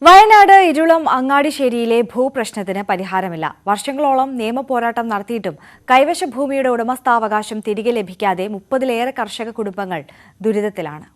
വയനാട് ഇരുളം അങ്ങാടിശ്ശേരിയിലെ ഭൂപ്രശ്നത്തിന് പരിഹാരമില്ല. വർഷങ്ങളോളം നിയമപോരാട്ടം നടത്തിയിട്ടും കൈവശ ഭൂമിയുടെ ഉടമസ്ഥാവകാശം തിരികെ ലഭിക്കാതെ 30-ലേറെ കർഷക കുടുംബങ്ങൾ ദുരിതത്തിലാണ്.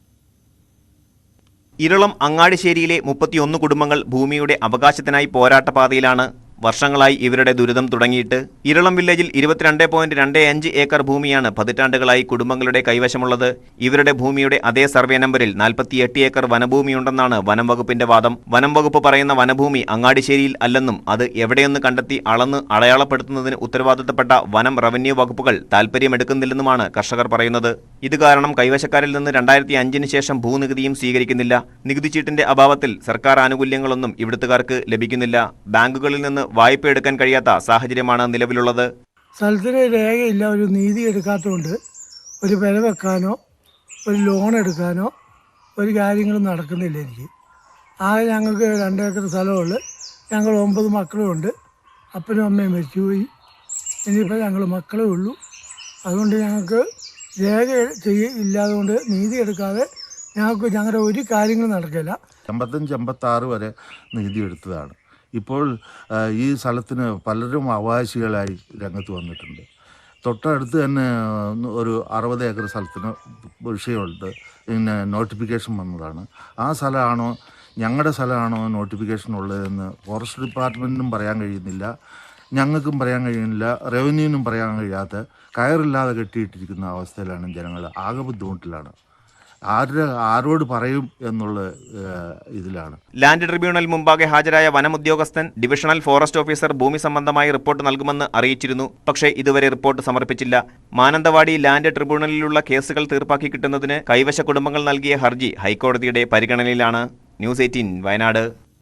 ഇരുളം അങ്ങാടിശ്ശേരിയിലെ 31 കുടുംബങ്ങൾ ഭൂമിയുടെ അവകാശത്തിനായി പോരാട്ടപാതയിലാണ്. വർഷങ്ങളായി ഇവരുടെ ദുരിതം തുടങ്ങിയിട്ട്. ഇരുളം വില്ലേജിൽ 22.25 ഏക്കർ ഭൂമിയാണ് പതിറ്റാണ്ടുകളായി കുടുംബങ്ങളുടെ കൈവശമുള്ളത്. ഇവരുടെ ഭൂമിയുടെ അതേ സർവേ നമ്പറിൽ 48 ഏക്കർ വനഭൂമിയുണ്ടെന്നാണ് വനം വകുപ്പിന്റെ വാദം. വനം വകുപ്പ് പറയുന്ന വനഭൂമി അങ്ങാടിശ്ശേരിയിൽ അല്ലെന്നും അത് എവിടെയെന്ന് കണ്ടെത്തി അളന്ന് അടയാളപ്പെടുത്തുന്നതിന് ഉത്തരവാദിത്തപ്പെട്ട വനം റവന്യൂ വകുപ്പുകൾ താൽപര്യമെടുക്കുന്നില്ലെന്നുമാണ് കർഷകർ പറയുന്നത്. ഇത് കാരണം കൈവശക്കാരിൽ നിന്ന് 2005 ശേഷം ഭൂനികുതിയും സ്വീകരിക്കുന്നില്ല. നികുതി ചീട്ടിന്റെ അഭാവത്തിൽ സർക്കാർ ആനുകൂല്യങ്ങളൊന്നും ഇവിടുത്തുകാർക്ക് ലഭിക്കുന്നില്ല. ബാങ്കുകളിൽ നിന്ന് വായ്പ എടുക്കാൻ കഴിയാത്ത സാഹചര്യമാണ് നിലവിലുള്ളത്. സ്ഥലത്തിന് രേഖയില്ല, ഒരു നീതി എടുക്കാത്തതുകൊണ്ട് ഒരു വില വെക്കാനോ ഒരു ലോൺ എടുക്കാനോ ഒരു കാര്യങ്ങളും നടക്കുന്നില്ല. എനിക്ക് ആകെ ഞങ്ങൾക്ക് 2 ഏക്കർ സ്ഥലമുള്ളു. ഞങ്ങൾ 9 മക്കളുമുണ്ട്. അപ്പനും അമ്മയും മരിച്ചുപോയി. ഇനിയിപ്പോൾ ഞങ്ങൾ മക്കളേ ഉള്ളൂ. അതുകൊണ്ട് ഞങ്ങൾക്ക് രേഖ ഇല്ലാതുകൊണ്ട് നീതി എടുക്കാതെ ഞങ്ങളുടെ ഒരു കാര്യങ്ങളും നടക്കില്ല. 55-56 വരെ നീതി എടുത്തതാണ്. ഇപ്പോൾ ഈ സ്ഥലത്തിന് പലരും അവകാശികളായി രംഗത്ത് വന്നിട്ടുണ്ട്. തൊട്ടടുത്ത് തന്നെ ഒരു 60 ഏക്കർ സ്ഥലത്തിന് വിഷയമുണ്ട്. പിന്നെ നോട്ടിഫിക്കേഷൻ വന്നതാണ്. ആ സ്ഥലമാണോ ഞങ്ങളുടെ സ്ഥലമാണോ നോട്ടിഫിക്കേഷൻ ഉള്ളതെന്ന് ഫോറസ്റ്റ് ഡിപ്പാർട്ട്മെൻറ്റിനും പറയാൻ കഴിയുന്നില്ല, ഞങ്ങൾക്കും പറയാൻ കഴിയുന്നില്ല, റവന്യൂവിനും പറയാൻ കഴിയാത്ത കയറില്ലാതെ കെട്ടിയിട്ടിരിക്കുന്ന അവസ്ഥയിലാണ് ജനങ്ങൾ. ആകെ ബുദ്ധിമുട്ടിലാണ്. ആരോട് പറയും എന്നുള്ള ഇതിലാണ്. ലാൻഡ് ട്രിബ്യൂണൽ മുമ്പാകെ ഹാജരായ വനമുദ്യോഗസ്ഥൻ ഡിവിഷണൽ ഫോറസ്റ്റ് ഓഫീസർ ഭൂമി സംബന്ധമായി റിപ്പോർട്ട് നൽകുമെന്ന് അറിയിച്ചിരുന്നു. പക്ഷേ ഇതുവരെ റിപ്പോർട്ട് സമർപ്പിച്ചില്ല. മാനന്തവാടി ലാൻഡ് ട്രിബ്യൂണലിലുള്ള കേസുകൾ തീർപ്പാക്കി കിട്ടുന്നതിന് കൈവശ കുടുംബങ്ങൾ നൽകിയ ഹർജി ഹൈക്കോടതിയുടെ പരിഗണനയിലാണ്. ന്യൂസ് 18 വയനാട്.